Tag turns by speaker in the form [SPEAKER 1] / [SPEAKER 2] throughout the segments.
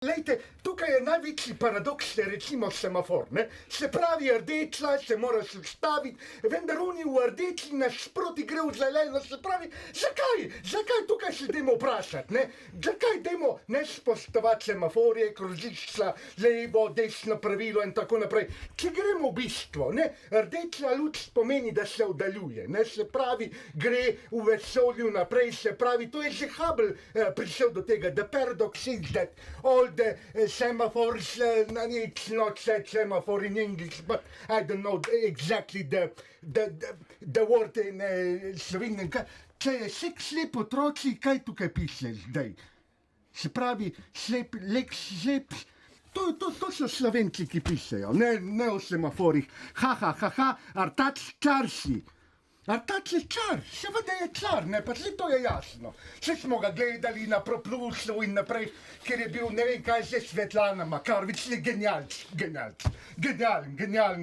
[SPEAKER 1] Lejte, tukaj je največji paradoks, recimo semafor, ne? Se pravi, rdeča, se moraš ustaviti, vendar oni v rdeči nasproti gre v zeleno, se pravi, zakaj? Zakaj tukaj se dajmo vprašati, ne? Zakaj dajmo ne spoštovati semaforje, krožišča, levo, desno pravilo in tako naprej? Če gremo v bistvo, ne? Rdeča luč pomeni, da se oddaljuje, ne? Se pravi, gre v vesolju naprej, se pravi, to je že Hubble prišel do tega, the paradox is that all the semaphores, it's not said semaphore in English, but I don't know exactly the word in Slovenian. Če je slep otroci, kaj tukaj piše zdaj? Se pravi, lek slep, to so Slovenci, ki pišejo, ne o semaforih. Artač čarši. Artač je čar, seveda je čar, ne, pa to je jasno. Vse smo ga gledali na Proplusu in naprej, ker je bil, ne vem kaj, že Svetlana Makarovič, je genialen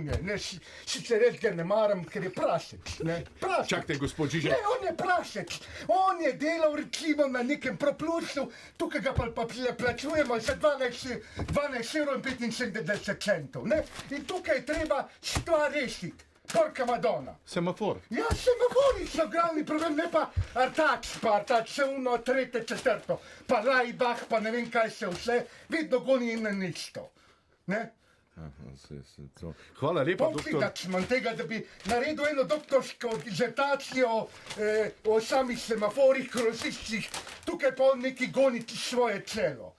[SPEAKER 1] je, ne, sicer res ga ne maram, ker je prašec, ne, prašec.
[SPEAKER 2] Čakajte, gospod Žižek.
[SPEAKER 1] Ne, on je prašec, on je delal recimo na nekem Proplusu, tukaj ga pa plačujemo za 12,75 €, ne, in tukaj je treba stvar rešiti. Porca Madonna.
[SPEAKER 2] Semafor.
[SPEAKER 1] Ja, semafori so glavni problem, ne pa Artač, še uno, tretje, četrto, pa Laibach, pa ne vem kaj se vse, vedno goni na isto, ne?
[SPEAKER 2] Hvala lepa, doktor.
[SPEAKER 1] Pokidač imam tega, da bi naredil eno doktorsko dizertacijo o samih semaforih, krožiščih, tukaj pa on neki goniti svoje čelo.